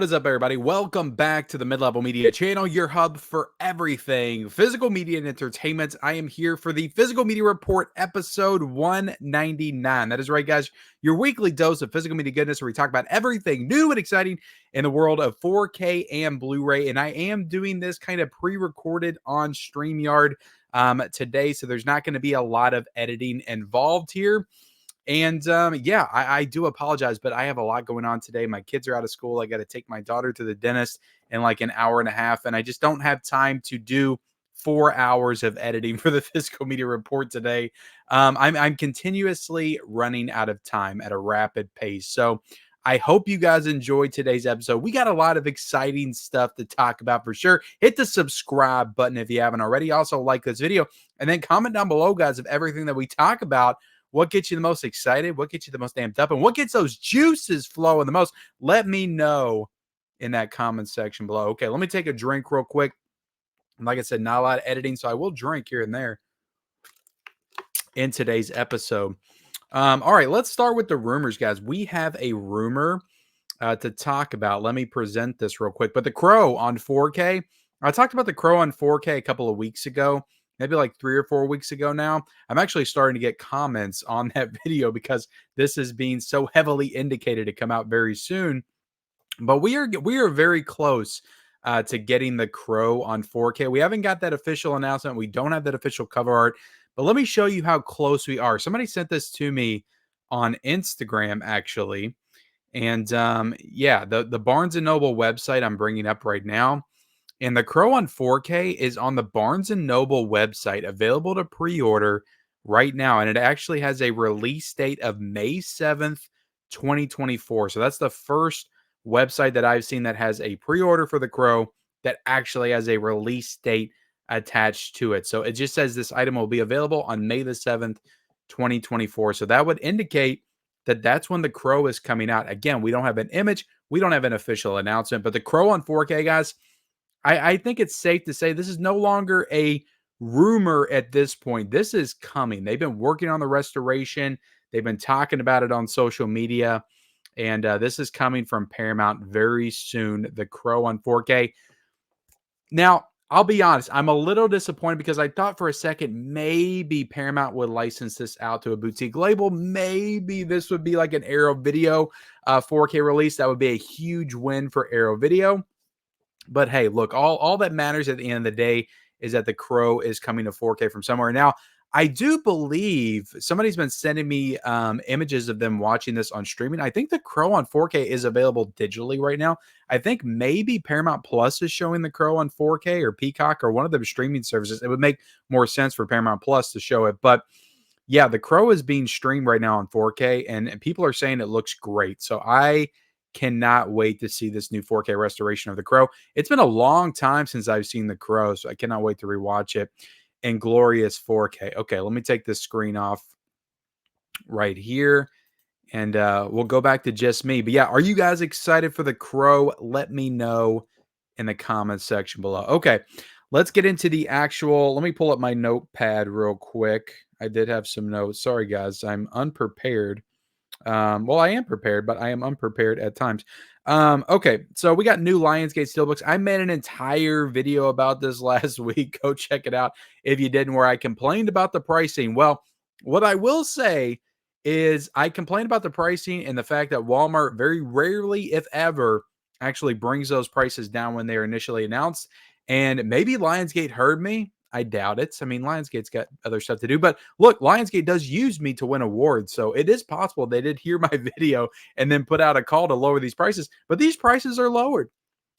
What is up, everybody? Welcome back to the Mid-Level Media channel, your hub for everything physical media and entertainment. I am here for the Physical Media Report, episode 199. That is right, guys. Your weekly dose of physical media goodness, where we talk about everything new and exciting in the world of 4K and Blu-ray. And I am doing this kind of pre-recorded on StreamYard today, so there's not going to be a lot of editing involved here. And yeah, I do apologize, but I have a lot going on today. My kids are out of school. I got to take my daughter to the dentist in like an hour and a half, and I just don't have time to do 4 hours of editing for the Physical Media Report today. I'm continuously running out of time at a rapid pace. So I hope you guys enjoyed today's episode. We got a lot of exciting stuff to talk about for sure. Hit the subscribe button if you haven't already. Also, like this video, and then comment down below, guys, of everything that we talk about. What gets you the most excited? What gets you the most amped up? And what gets those juices flowing the most? Let me know in that comment section below. Okay, let me take a drink real quick. Like I said, not a lot of editing, so I will drink here and there in today's episode. All right, let's start with the rumors, guys. We have a rumor to talk about. Let me present this real quick. But The Crow on 4K. I talked about The Crow on 4K a couple of weeks ago. Maybe like 3 or 4 weeks ago now. I'm actually starting to get comments on that video because this is being so heavily indicated to come out very soon. But we are very close to getting The Crow on 4K. We haven't got that official announcement. We don't have that official cover art. But let me show you how close we are. Somebody sent this to me on Instagram, actually. And yeah, the Barnes & Noble website I'm bringing up right now. And The Crow on 4K is on the Barnes & Noble website, available to pre-order right now. And it actually has a release date of May 7th, 2024. So that's the first website that I've seen that has a pre-order for The Crow that actually has a release date attached to it. So it just says this item will be available on May the 7th, 2024. So that would indicate that that's when The Crow is coming out. Again, we don't have an image. We don't have an official announcement. But The Crow on 4K, guys, I think it's safe to say this is no longer a rumor at this point. This is coming. They've been working on the restoration. They've been talking about it on social media. And this is coming from Paramount very soon, The Crow on 4K. Now, I'll be honest. I'm a little disappointed because I thought for a second maybe Paramount would license this out to a boutique label. Maybe this would be like an Arrow Video 4K release. That would be a huge win for Arrow Video. But hey, look, all that matters at the end of the day is that The Crow is coming to 4K from somewhere. Now, I do believe somebody's been sending me images of them watching this on streaming. I think The Crow on 4K is available digitally right now. I think maybe Paramount Plus is showing The Crow on 4K, or Peacock, or one of the streaming services. It would make more sense for Paramount Plus to show it. But yeah, The Crow is being streamed right now on 4K, and people are saying it looks great. So I cannot wait to see this new 4K restoration of The Crow. It's been a long time since I've seen The Crow, so I cannot wait to rewatch it in glorious 4K. Okay, let me take this screen off right here, and we'll go back to just me. But yeah, are you guys excited for The Crow? Let me know in the comments section below. Okay, let's get into the actual. Let me pull up my notepad real quick. I did have some notes. Sorry, guys, I'm unprepared. Well, I am prepared, but I am unprepared at times. Okay, so we got new Lionsgate Steelbooks. I made an entire video about this last week. Go check it out if you didn't, where I complained about the pricing. Well, what I will say is I complained about the pricing and the fact that Walmart very rarely, if ever, actually brings those prices down when they're initially announced. And maybe Lionsgate heard me. I doubt it. I mean, Lionsgate's got other stuff to do. But look, Lionsgate does use me to win awards. So it is possible they did hear my video and then put out a call to lower these prices. But these prices are lowered.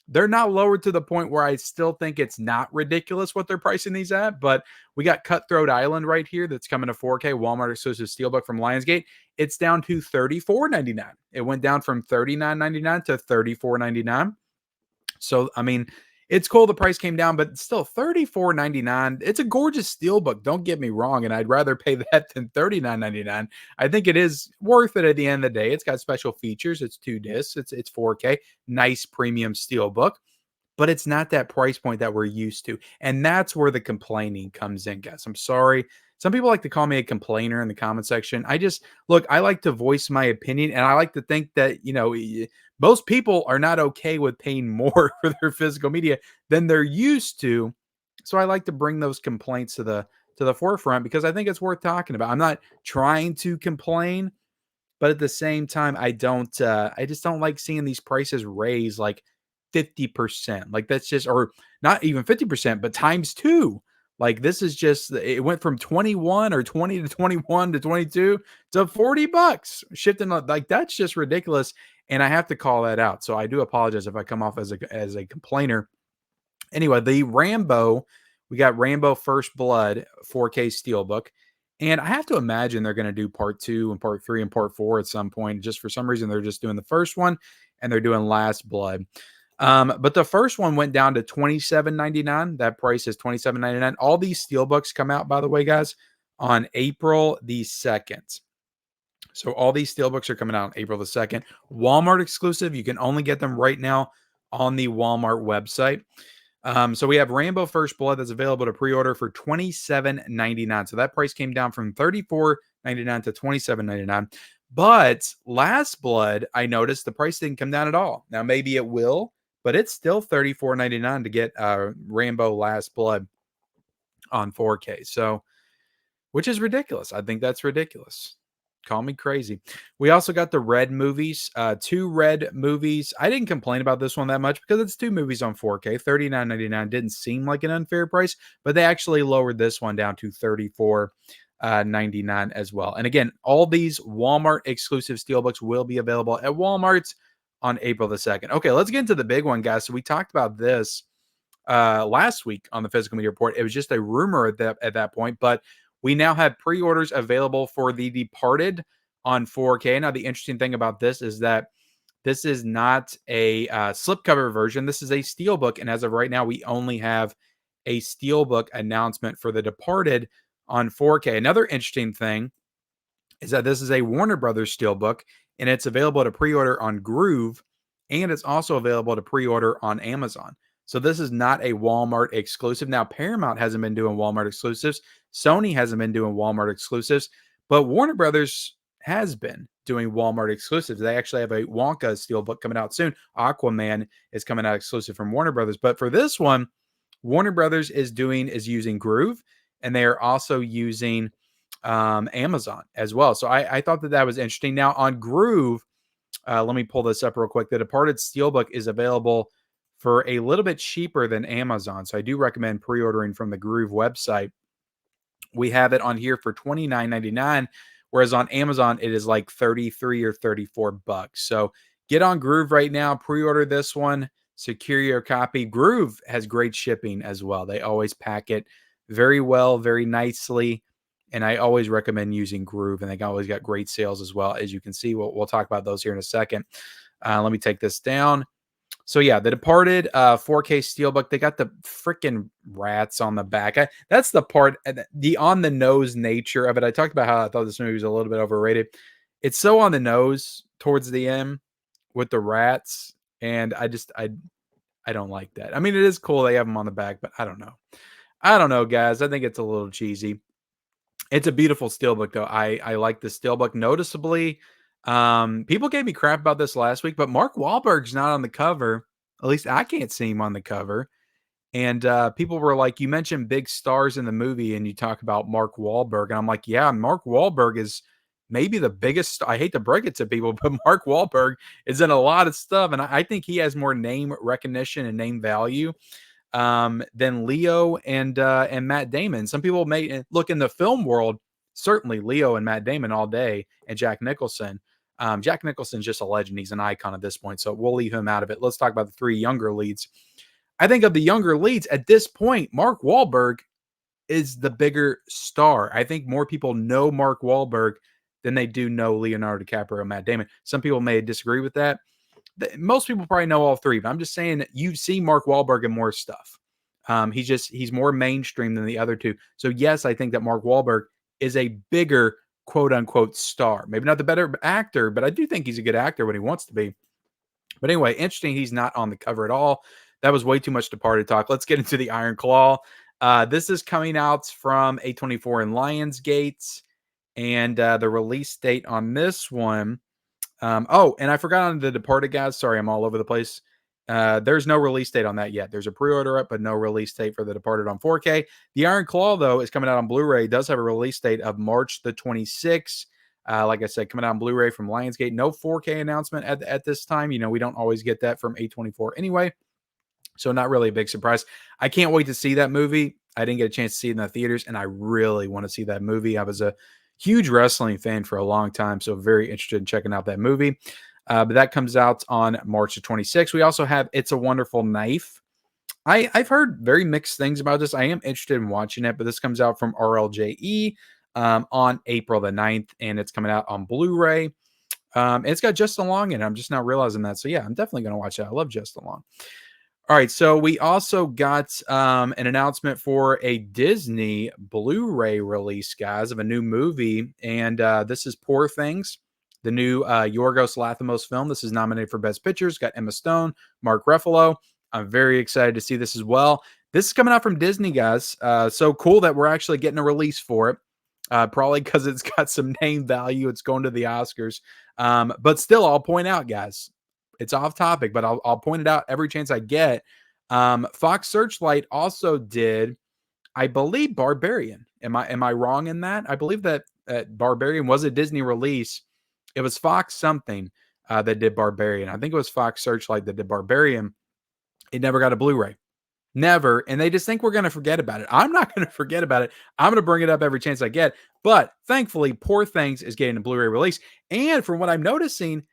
They're not lowered to the point where I still think it's not ridiculous what they're pricing these at. But we got Cutthroat Island right here that's coming to 4K, Walmart exclusive Steelbook from Lionsgate. It's down to $34.99. It went down from $39.99 to $34.99. So, I mean, it's cool the price came down, but still $34.99. It's a gorgeous steelbook, don't get me wrong, and I'd rather pay that than $39.99. I think it is worth it at the end of the day. It's got special features. It's 2 discs. It's 4K. Nice premium steelbook. but it's not that price point that we're used to. And that's where the complaining comes in, guys. I'm sorry. Some people like to call me a complainer in the comment section. I just look, I like to voice my opinion, and I like to think that, most people are not okay with paying more for their physical media than they're used to. So I like to bring those complaints to the forefront because I think it's worth talking about. I'm not trying to complain, but at the same time, I just don't like seeing these prices raised like 50%. Like that's just, or not even 50%, but times two. Like this is just, it went from 21 or 20 to 21 to 22 to $40 shifting. Like that's just ridiculous. And I have to call that out. So I do apologize if I come off as a complainer. Anyway, we got Rambo First Blood 4K Steelbook. And I have to imagine they're going to do part two and part three and part four at some point. Just for some reason, they're just doing the first one and they're doing Last Blood. But the first one went down to $27.99. That price is $27.99. All these steelbooks come out, by the way, guys, on April the 2nd. So all these steelbooks are coming out on April the 2nd. Walmart exclusive. You can only get them right now on the Walmart website. So we have Rambo First Blood that's available to pre-order for $27.99. So that price came down from $34.99 to $27.99. But Last Blood, I noticed the price didn't come down at all. Now maybe it will, but it's still $34.99 to get Rambo Last Blood on 4K. So, which is ridiculous. I think that's ridiculous. Call me crazy. We also got the Red movies, two Red movies. I didn't complain about this one that much because it's two movies on 4K. $39.99 didn't seem like an unfair price, but they actually lowered this one down to $34.99 as well. And again, all these Walmart exclusive steelbooks will be available at Walmart on April the 2nd. Okay, let's get into the big one, guys. So we talked about this last week on the Physical Media Report. It was just a rumor at that point, but we now have pre-orders available for The Departed on 4K. Now, the interesting thing about this is that this is not a slipcover version. This is a steelbook, and as of right now, we only have a steelbook announcement for The Departed on 4K. Another interesting thing is that this is a Warner Brothers steelbook, and it's available to pre-order on Groove, and it's also available to pre-order on Amazon. So this is not a Walmart exclusive. Now, Paramount hasn't been doing Walmart exclusives. Sony hasn't been doing Walmart exclusives, but Warner Brothers has been doing Walmart exclusives. They actually have a Wonka steelbook coming out soon. Aquaman is coming out exclusive from Warner Brothers. But for this one, Warner Brothers is using Groove, and they are also using Amazon as well. So I thought that was interesting. Now on Groove, let me pull this up real quick. The Departed steelbook is available for a little bit cheaper than Amazon. So I do recommend pre-ordering from the Groove website. We have it on here for $29.99, whereas on Amazon it is like 33 or 34 bucks. So get on Groove right now, pre-order this one, secure your copy. Groove has great shipping as well. They always pack it very well, very nicely, and I always recommend using Groove, and they always got great sales as well. As you can see, we'll talk about those here in a second. Let me take this down. So yeah, The Departed 4K steelbook. They got the freaking rats on the back. That's the part, the on the nose nature of it. I talked about how I thought this movie was a little bit overrated. It's so on the nose towards the end with the rats, and I don't like that. I mean, it is cool they have them on the back, but I don't know. I don't know, guys. I think it's a little cheesy. It's a beautiful steelbook, though. I like the steelbook noticeably. People gave me crap about this last week, but Mark Wahlberg's not on the cover. At least I can't see him on the cover. And people were like, you mentioned big stars in the movie and you talk about Mark Wahlberg. And I'm like, yeah, Mark Wahlberg is maybe the biggest. I hate to break it to people, but Mark Wahlberg is in a lot of stuff. And I think he has more name recognition and name value than Leo and Matt Damon. Some people may look in the film world, certainly Leo and Matt Damon all day, and Jack Nicholson. Jack Nicholson's just a legend. He's an icon at this point, so we'll leave him out of it. Let's talk about the three younger leads. I think of the younger leads at this point, Mark Wahlberg is the bigger star. I think more people know Mark Wahlberg than they do know Leonardo DiCaprio and Matt Damon. Some people may disagree with that. Most people probably know all three, but I'm just saying that you see Mark Wahlberg in more stuff. He's more mainstream than the other two. So yes, I think that Mark Wahlberg is a bigger quote unquote star. Maybe not the better actor, but I do think he's a good actor when he wants to be. But anyway, interesting. He's not on the cover at all. that was way too much Departed talk. Let's get into the Iron Claw. This is coming out from A24 and Lionsgate, and the release date on this one. Oh, and I forgot on the Departed, guys. Sorry, I'm all over the place. There's no release date on that yet. There's a pre-order up, but no release date for the Departed on 4K. The Iron Claw, though, is coming out on Blu-ray. It does have a release date of March the 26th. Like I said, coming out on Blu-ray from Lionsgate. No 4K announcement at this time. You know, we don't always get that from A24 anyway. So not really a big surprise. I can't wait to see that movie. I didn't get a chance to see it in the theaters, and I really want to see that movie. I was a huge wrestling fan for a long time, so very interested in checking out that movie. But that comes out on March the 26th. We also have It's a Wonderful Knife. I've heard very mixed things about this. I am interested in watching it, but this comes out from RLJE on April the 9th, and it's coming out on Blu-ray. It's got Justin Long in it. I'm just not realizing that. So yeah, I'm definitely going to watch that. I love Justin Long. All right, so we also got an announcement for a Disney Blu-ray release, guys, of a new movie, and this is Poor Things, the new Yorgos Lanthimos film. This is nominated for Best Picture. It's got Emma Stone, Mark Ruffalo. I'm very excited to see this as well. This is coming out from Disney, guys. So cool that we're actually getting a release for it. Probably because it's got some name value. It's going to the Oscars. But still, I'll point out, guys, it's off topic, but I'll point it out every chance I get. Fox Searchlight also did, I believe, Barbarian. Am I wrong in that? I believe that Barbarian was a Disney release. It was Fox something that did Barbarian. I think it was Fox Searchlight that did Barbarian. It never got a Blu-ray. Never. And they just think we're going to forget about it. I'm not going to forget about it. I'm going to bring it up every chance I get. But thankfully, Poor Things is getting a Blu-ray release. And from what I'm noticing,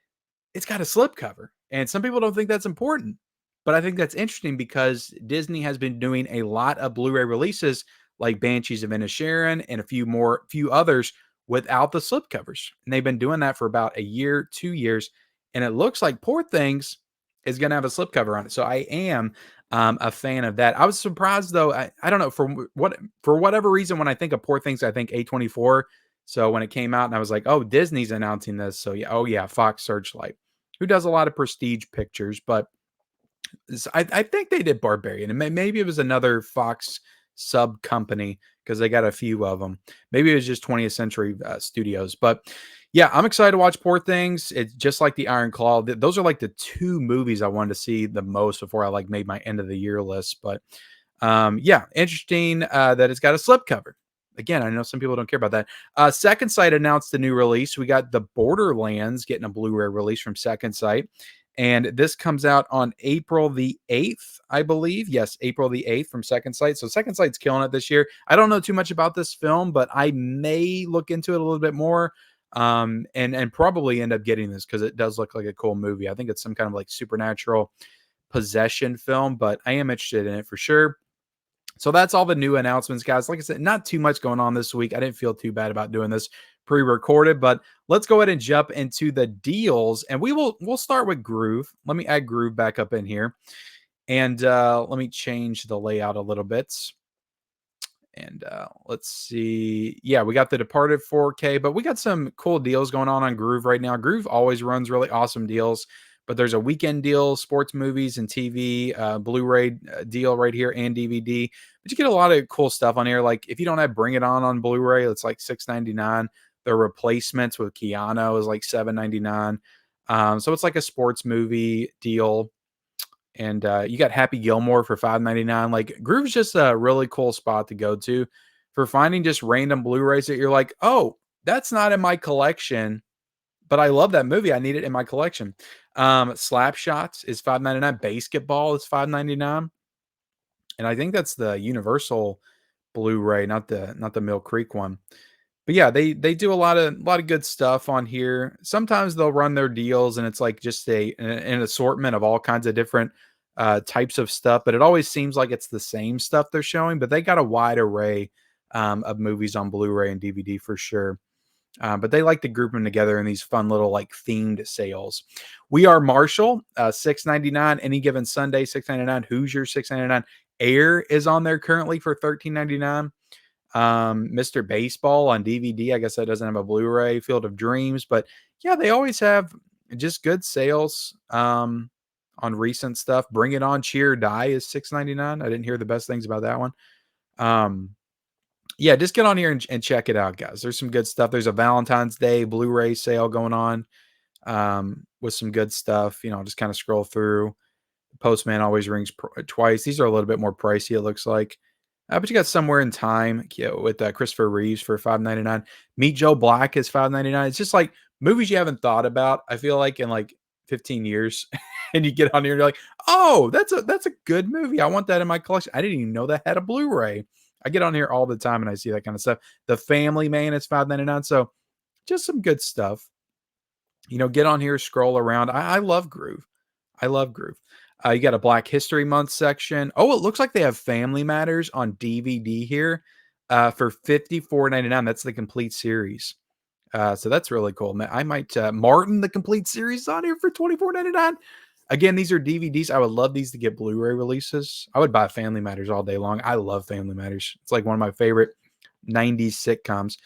it's got a slipcover. And some people don't think that's important. But I think that's interesting because Disney has been doing a lot of Blu-ray releases like Banshees of Inisherin and a few others without the slipcovers. And they've been doing that for about a year, 2 years. And it looks like Poor Things is going to have a slipcover on it. So I am a fan of that. I was surprised though. I don't know for whatever reason, when I think of Poor Things, I think A24. So when it came out and I was like, oh, Disney's announcing this. So yeah, oh yeah, Fox Searchlight, who does a lot of prestige pictures, but I think they did Barbarian, and maybe it was another Fox sub company because they got a few of them. Maybe it was just 20th Century Studios, but yeah, I'm excited to watch Poor Things. It's just like the Iron Claw. Those are like the two movies I wanted to see the most before I like made my end of the year list. But yeah, interesting that it's got a slipcover. Again, I know some people don't care about that. Second Sight announced the new release. We got The Borderlands getting a Blu-ray release from Second Sight. And this comes out on April the 8th, I believe. Yes, April the 8th from Second Sight. So Second Sight's killing it this year. I don't know too much about this film, but I may look into it a little bit more and probably end up getting this because it does look like a cool movie. I think it's some kind of like supernatural possession film, but I am interested in it for sure. So that's all the new announcements, guys. Like I said, not too much going on this week. I didn't feel too bad about doing this pre-recorded, but let's go ahead and jump into the deals, and we'll start with Groove. Let me add Groove back up in here, and let me change the layout a little bit. And let's see. Yeah, we got The Departed 4K, but we got some cool deals going on Groove right now. Groove always runs really awesome deals, but there's a weekend deal, sports movies and TV, Blu-ray deal right here and DVD. But you get a lot of cool stuff on here. Like if you don't have Bring It On Blu-ray, it's like $6.99. The Replacements with Keanu is like $7.99. So it's like a sports movie deal. And you got Happy Gilmore for $5.99. Like Groove's just a really cool spot to go to for finding just random Blu-rays that you're like, oh, that's not in my collection, but I love that movie. I need it in my collection. Slap Shots is $5.99. Basketball is $5.99. And I think that's the Universal Blu-ray, not the Mill Creek one. But yeah, they do a lot of good stuff on here. Sometimes they'll run their deals and it's like just an assortment of all kinds of different types of stuff, but it always seems like it's the same stuff they're showing, but they got a wide array of movies on Blu-ray and DVD for sure. But they like to group them together in these fun little like themed sales. We Are Marshall, $6.99. Any Given Sunday, $6.99. Hoosier, $6.99. Air is on there currently for $13.99. Mr. Baseball on DVD. I guess that doesn't have a Blu-ray. Field of Dreams, but yeah, they always have just good sales on on recent stuff. Bring It On, Cheer or Die is $6.99. I didn't hear the best things about that one. Yeah, just get on here and check it out, guys. There's some good stuff. There's a Valentine's Day Blu-ray sale going on with some good stuff. Just kind of scroll through. Postman always rings twice. These are a little bit more pricey, it looks like. But you got Somewhere in Time with Christopher Reeves for $5.99. Meet Joe Black is $5.99. It's just like movies you haven't thought about, I feel like, in like 15 years. And you get on here and you're like, oh, that's a good movie. I want that in my collection. I didn't even know that had a Blu-ray. I get on here all the time and I see that kind of stuff. The Family Man is $5.99. So just some good stuff. Get on here, scroll around. I love Groove. I love Groove. You got a Black History Month section. Oh, it looks like they have Family Matters on DVD here for $54.99. That's the complete series. So that's really cool. I might Martin, the complete series, on here for $24.99. Again, these are DVDs. I would love these to get Blu-ray releases. I would buy Family Matters all day long. I love Family Matters. It's like one of my favorite 90s sitcoms.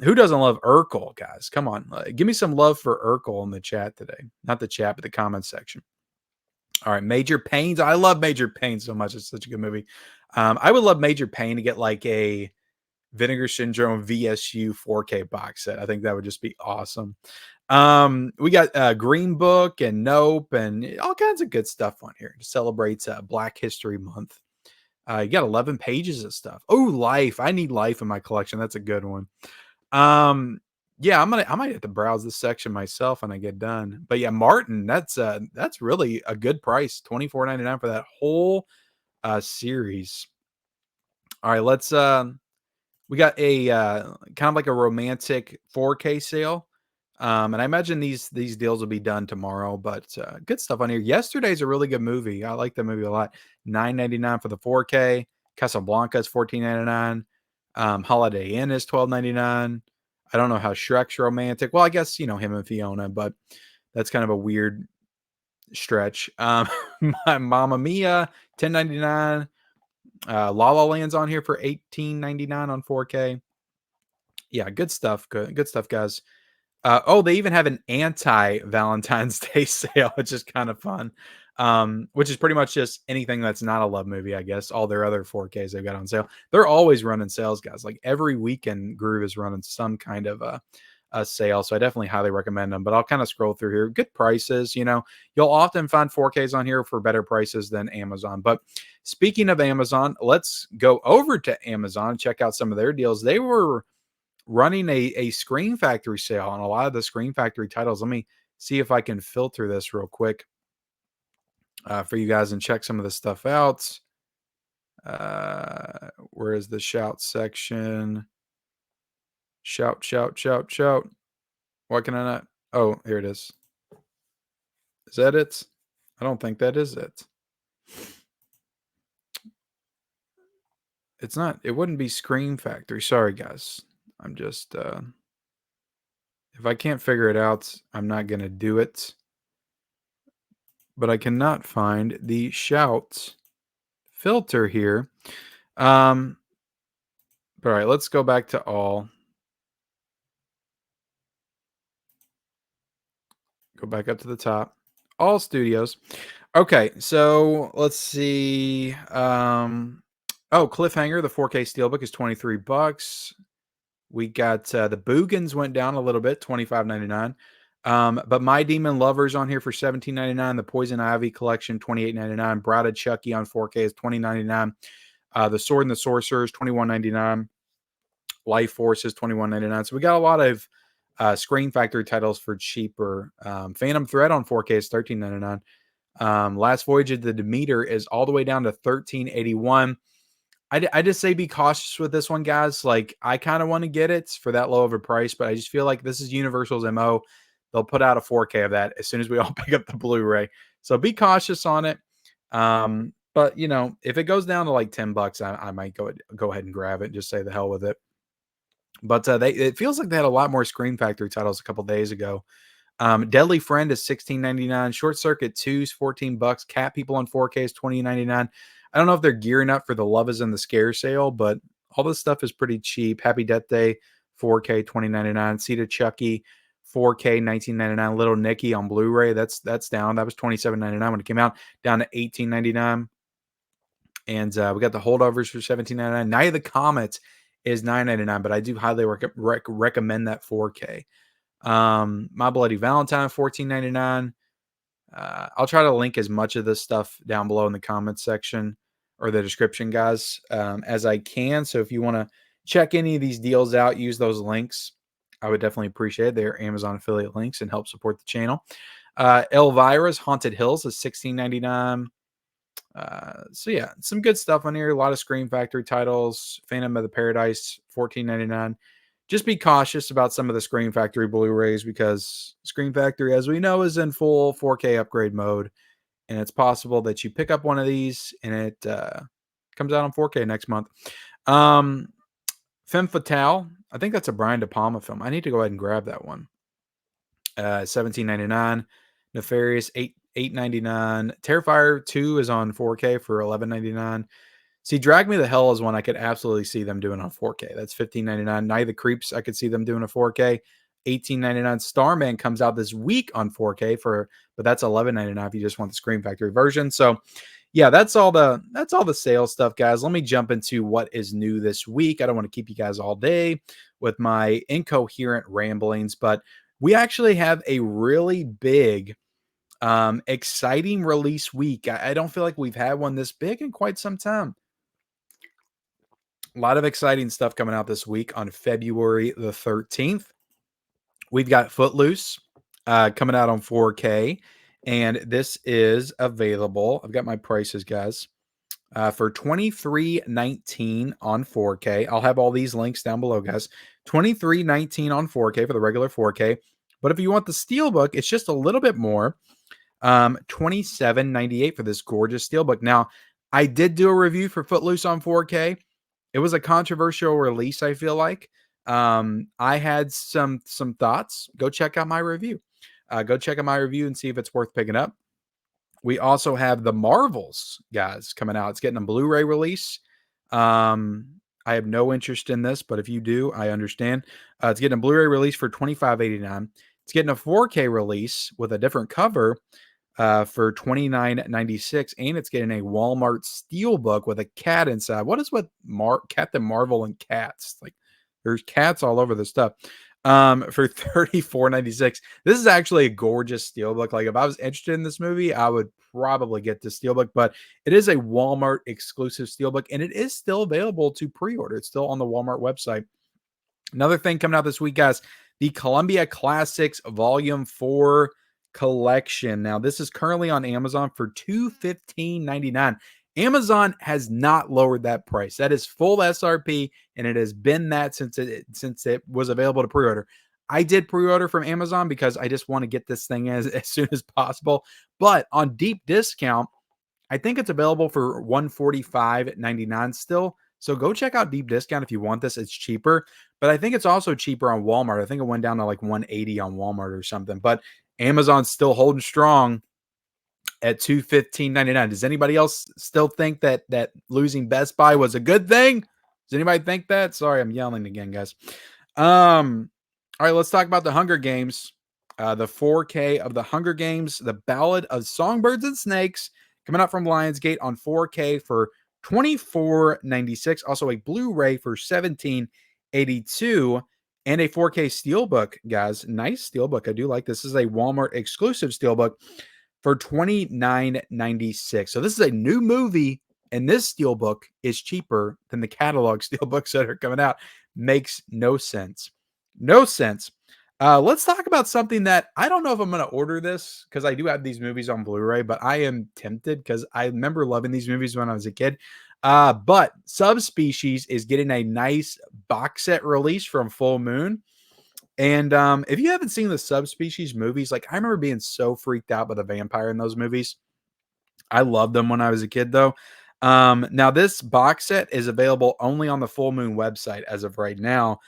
Who doesn't love Urkel, guys? Come on. Give me some love for Urkel in the chat today. Not the chat, but the comment section. All right, Major Payne's. I love Major Payne so much. It's such a good movie. I would love Major Payne to get like a Vinegar Syndrome VSU 4K box set. I think that would just be awesome. We got Green Book and Nope and all kinds of good stuff on here to celebrate Black History Month. You got 11 pages of stuff. Oh, Life. I need Life in my collection. That's a good one. Yeah, I might have to browse this section myself when I get done. But yeah, Martin, that's really a good price, $24.99 for that whole series. All right, let's we got a kind of like a romantic 4K sale. And I imagine these deals will be done tomorrow, but good stuff on here. Yesterday's a really good movie. I like the movie a lot. $9.99 for the 4K. Casablanca is $14.99. Holiday Inn is $12.99. I don't know how Shrek's romantic. Well, I guess, him and Fiona, but that's kind of a weird stretch. My Mamma Mia, $10.99. La La Land's on here for $18.99 on 4K. Yeah, good stuff. Good stuff, guys. They even have an anti-Valentine's Day sale, which is kind of fun. Which is pretty much just anything that's not a love movie, I guess. All their other 4Ks they've got on sale. They're always running sales, guys. Like every weekend, Groove is running some kind of a sale. So I definitely highly recommend them. But I'll kind of scroll through here. Good prices. You'll often find 4Ks on here for better prices than Amazon. But speaking of Amazon, let's go over to Amazon, check out some of their deals. They were running a Screen Factory sale on a lot of the Screen Factory titles. Let me see if I can filter this real quick for you guys and check some of this stuff out. Where is the shout section? Shout, shout, shout, shout. Why can I not? Oh, here it is. Is that it? I don't think that is it. It's not. It wouldn't be Screen Factory. Sorry, guys. I'm just... if I can't figure it out, I'm not going to do it. But I cannot find the shout filter here. All right, let's go back to all. Go back up to the top. All studios. Okay, so let's see. Cliffhanger, the 4K Steelbook is $23. We got the Boogans went down a little bit, $25.99. But My Demon Lover's on here for $17.99. The Poison Ivy collection, $28.99. Bride of Chucky on 4K is $20.99. The Sword and the Sorcerer is $21.99. Life Force is $21.99. So we got a lot of Screen Factory titles for cheaper. Phantom Thread on 4K is $13.99. Last Voyage of the Demeter is all the way down to $13.81. I just say be cautious with this one, guys. Like, I kind of want to get it for that low of a price, but I just feel like this is Universal's MO. They'll put out a 4K of that as soon as we all pick up the Blu-ray. So be cautious on it. But, if it goes down to like $10, I might go ahead and grab it and just say the hell with it. But it feels like they had a lot more Screen Factory titles a couple days ago. Deadly Friend is $16.99. Short Circuit 2 is $14. Cat People on 4K is $20.99. I don't know if they're gearing up for the Love is in the Scare sale, but all this stuff is pretty cheap. Happy Death Day 4K $20.99. Seed of Chucky 4K, $19.99. Little Nicky on Blu-ray, that's down. That was $27.99 when it came out, down to $18.99. And we got the holdovers for $17.99. Night of the Comets is $9.99, but I do highly recommend that 4K. My Bloody Valentine, $14.99. I'll try to link as much of this stuff down below in the comments section or the description, guys, as I can. So if you want to check any of these deals out, use those links. I would definitely appreciate it. They're Amazon affiliate links and help support the channel. Elvira's Haunted Hills is $16.99. So yeah, some good stuff on here. A lot of Scream Factory titles. Phantom of the Paradise, $14.99. Just be cautious about some of the Scream Factory Blu-rays because Scream Factory, as we know, is in full 4K upgrade mode. And it's possible that you pick up one of these and it comes out on 4K next month. Femme Fatale, I think that's a Brian De Palma film. I need to go ahead and grab that one. $17.99. Nefarious, $8.99. Terrifier 2 is on 4K for $11.99. See, Drag Me to Hell is one I could absolutely see them doing on 4K. That's $15.99. Night of the Creeps, I could see them doing a 4K. $18.99. Starman comes out this week on 4K but that's $11.99 if you just want the Scream Factory version. So yeah, that's all the sales stuff, guys. Let me jump into what is new this week. I don't want to keep you guys all day with my incoherent ramblings, but we actually have a really big, exciting release week. I don't feel like we've had one this big in quite some time. A lot of exciting stuff coming out this week on February the 13th. We've got Footloose coming out on 4K, and this is available. I've got my prices, guys, for $23.19 on 4K. I'll have all these links down below, guys. $23.19 on 4K for the regular 4K. But if you want the Steelbook, it's just a little bit more. $27.98 for this gorgeous Steelbook. Now, I did do a review for Footloose on 4K. It was a controversial release, I feel like. I had some thoughts. Go check out my review. Go check out my review and see if it's worth picking up. We also have the Marvels, guys, coming out. It's getting a Blu-ray release. I have no interest in this, but if you do, I understand. It's getting a Blu-ray release for $25.89. It's getting a 4K release with a different cover for $29.96, and it's getting a Walmart Steelbook with a cat inside. What is with Captain Marvel and cats? Like, there's cats all over the stuff. For $34.96. This is actually a gorgeous Steelbook. Like, if I was interested in this movie, I would probably get the Steelbook, but it is a Walmart exclusive Steelbook, and it is still available to pre-order. It's still on the Walmart website. Another thing coming out this week, guys, the Columbia Classics Volume 4 collection. Now, this is currently on Amazon for $215.99. Amazon has not lowered that price. That is full SRP, and it has been that since it was available to pre-order. I did pre-order from Amazon because I just want to get this thing as soon as possible. But on deep discount, I think it's available for $145.99 still. So go check out deep discount if you want this. It's cheaper, but I think it's also cheaper on Walmart. I think it went down to like $180 on Walmart or something, but Amazon's still holding strong at $215.99. Does anybody else still think that losing Best Buy was a good thing? Does anybody think that? Sorry, I'm yelling again, guys. All right, let's talk about the Hunger Games. The 4K of the Hunger Games, The Ballad of Songbirds and Snakes, coming out from Lionsgate on 4K for $24.96. Also a Blu-ray for $17.82. And a 4K Steelbook, guys. Nice Steelbook. I do like this. This is a Walmart exclusive Steelbook for $29.96. So this is a new movie, and this Steelbook is cheaper than the catalog Steelbooks that are coming out. Makes no sense. No sense. Let's talk about something that I don't know if I'm going to order this because I do have these movies on Blu-ray, but I am tempted because I remember loving these movies when I was a kid. But Subspecies is getting a nice box set release from Full Moon. And if you haven't seen the Subspecies movies, like, I remember being so freaked out by the vampire in those movies. I loved them when I was a kid, though. Now, this box set is available only on the Full Moon website as of right now.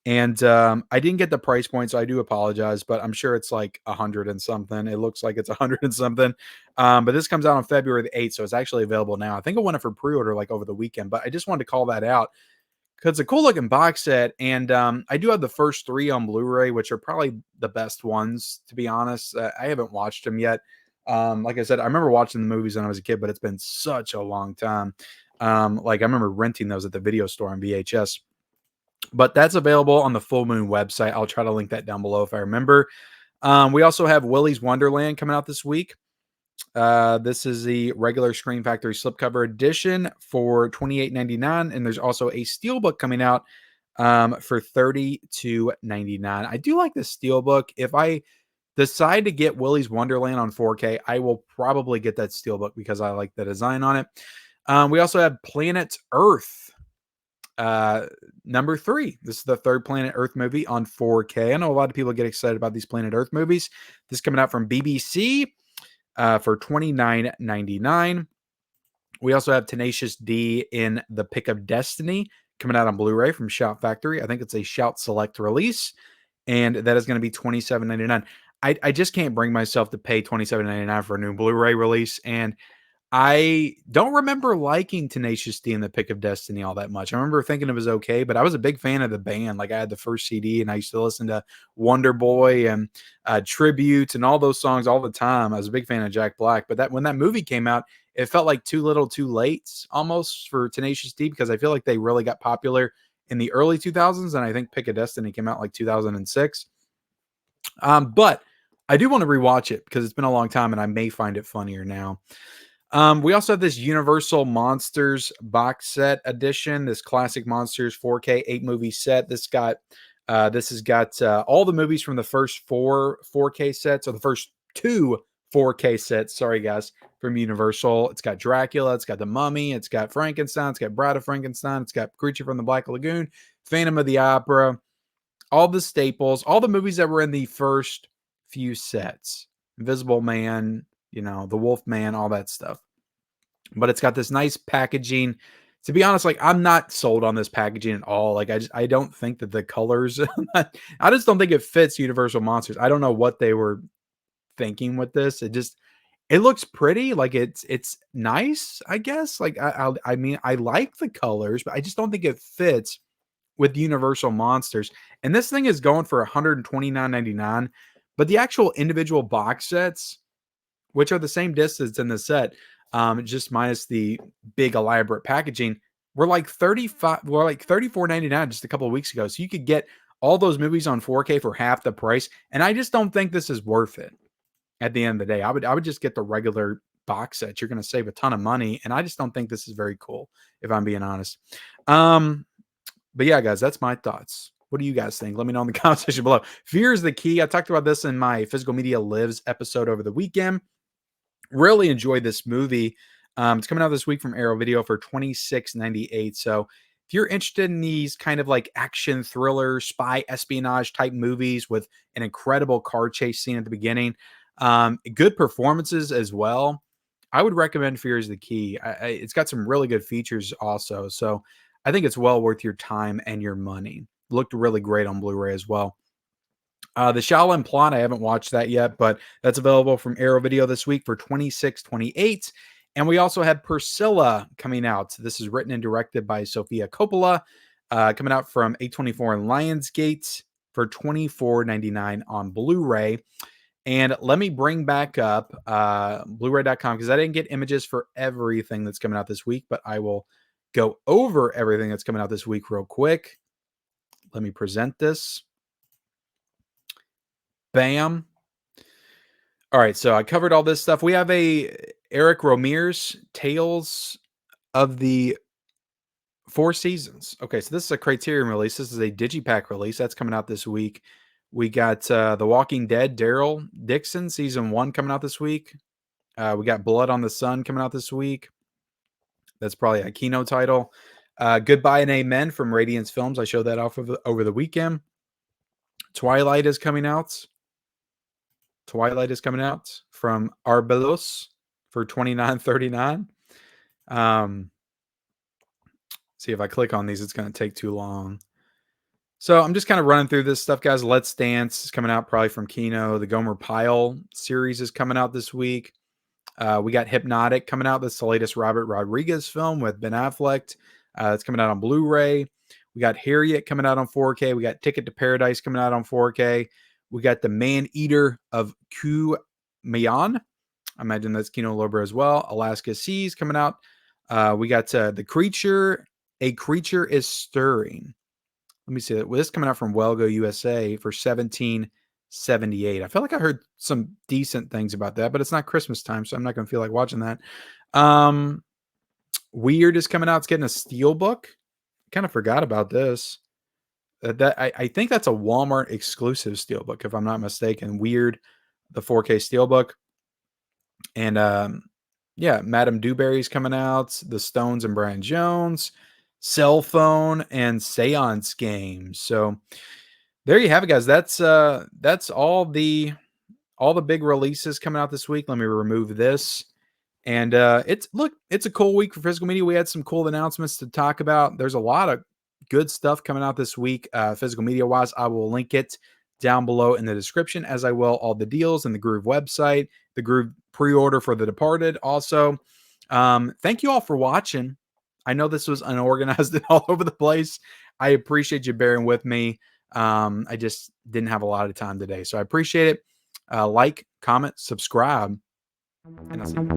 And I didn't get the price point, so I do apologize, but I'm sure it's like 100 and something. It looks like it's 100 and something. But this comes out on February the 8th, so it's actually available now. I think I went it for pre-order like over the weekend, but I just wanted to call that out because it's a cool looking box set. And I do have the first three on Blu-ray, which are probably the best ones, to be honest. I haven't watched them yet. Like I said, I remember watching the movies when I was a kid, but it's been such a long time. Like I remember renting those at the video store on VHS. But that's available on the Full Moon website. I'll try to link that down below if I remember. We also have Willy's Wonderland coming out this week. This is the regular Screen Factory slipcover edition for $28.99, and there's also a steelbook coming out for $32.99. I do like the steelbook. If I decide to get Willy's Wonderland on 4K, I will probably get that steelbook because I like the design on it. We also have Planet Earth. Number 3. This is the third Planet Earth movie on 4K. I know a lot of people get excited about these Planet Earth movies. This is coming out from BBC for $29.99. We also have Tenacious D in The Pick of Destiny coming out on Blu-ray from Shout Factory. I think it's a Shout Select release, and that is going to be $27.99. I just can't bring myself to pay $27.99 for a new Blu-ray release, and I don't remember liking Tenacious D and The Pick of Destiny all that much. I remember thinking it was okay, but I was a big fan of the band. Like I had the first CD and I used to listen to Wonder Boy and Tribute and all those songs all the time. I was a big fan of Jack Black, but when that movie came out, it felt like too little too late almost for Tenacious D, because I feel like they really got popular in the early 2000s. And I think Pick of Destiny came out like 2006. But I do want to rewatch it because it's been a long time and I may find it funnier now. We also have this Universal Monsters box set edition, this classic Monsters 4K 8-movie set. This has got all the movies from the first 4 4K sets, or the first 2 4K sets, sorry guys, from Universal. It's got Dracula, it's got The Mummy, it's got Frankenstein, it's got Bride of Frankenstein, it's got Creature from the Black Lagoon, Phantom of the Opera, all the staples, all the movies that were in the first few sets. Invisible Man, the Wolf Man, all that stuff. But it's got this nice packaging. To be honest, like I'm not sold on this packaging at all. Like I don't think that the colors, I just don't think it fits Universal Monsters. I don't know what they were thinking with this. It looks pretty. Like it's nice, I guess. Like I mean, I like the colors, but I just don't think it fits with Universal Monsters. And this thing is going for $129.99. But the actual individual box sets, which are the same distance in the set, just minus the big elaborate packaging, were like $34.99 just a couple of weeks ago. So you could get all those movies on 4K for half the price. And I just don't think this is worth it at the end of the day. I would just get the regular box set. You're going to save a ton of money. And I just don't think this is very cool, if I'm being honest. But yeah, guys, that's my thoughts. What do you guys think? Let me know in the comment section below. Fear is the key. I talked about this in my Physical Media Lives episode over the weekend. Really enjoyed this movie. It's coming out this week from Arrow Video for $26.98. So if you're interested in these kind of like action thriller, spy espionage type movies with an incredible car chase scene at the beginning, good performances as well, I would recommend Fear is the Key. It's got some really good features also. So I think it's well worth your time and your money. Looked really great on Blu-ray as well. The Shaolin Plot, I haven't watched that yet, but that's available from Arrow Video this week for $26.28. And we also have Priscilla coming out. This is written and directed by Sofia Coppola, coming out from A24 and Lionsgate for $24.99 on Blu-ray. And let me bring back up Blu-ray.com, because I didn't get images for everything that's coming out this week, but I will go over everything that's coming out this week real quick. Let me present this. Bam. All right, so I covered all this stuff. We have a Eric Romer's Tales of the Four Seasons. Okay, so this is a Criterion release. This is a Digipack release. That's coming out this week. We got The Walking Dead, Daryl Dixon, Season 1 coming out this week. We got Blood on the Sun coming out this week. That's probably a Kino title. Goodbye and Amen from Radiance Films. I showed that off over the weekend. Twilight is coming out. Twilight is coming out from Arbelos for $29.39. See, if I click on these, it's going to take too long. So I'm just kind of running through this stuff, guys. Let's Dance is coming out probably from Kino. The Gomer Pyle series is coming out this week. We got Hypnotic coming out. That's the latest Robert Rodriguez film with Ben Affleck. It's coming out on Blu-ray. We got Harriet coming out on 4K. We got Ticket to Paradise coming out on 4K. We got The Man Eater of Mayan. I imagine that's Kino Lorber as well. Alaska Seas coming out. We got The Creature. A Creature is Stirring. Let me see that. Well, this is coming out from Welgo USA for $17.78. I feel like I heard some decent things about that, but it's not Christmas time, so I'm not going to feel like watching that. Weird is coming out. It's getting a Steelbook. Kind of forgot about this. I think that's a Walmart exclusive Steelbook, if I'm not mistaken. Weird, the 4K Steelbook. And yeah, Madame Dewberry's coming out. The Stones and Brian Jones, Cell Phone, and Seance Games. So there you have it, guys. That's all the big releases coming out this week. Let me remove this. And it's a cool week for physical media. We had some cool announcements to talk about. There's a lot of good stuff coming out this week, physical media wise. I will link it down below in the description, as I will all the deals and the Groove website, the Groove pre-order for The Departed. Also, thank you all for watching. I know this was unorganized and all over the place. I appreciate you bearing with me. I just didn't have a lot of time today, so I appreciate it. Like, comment, subscribe, and I'll see you.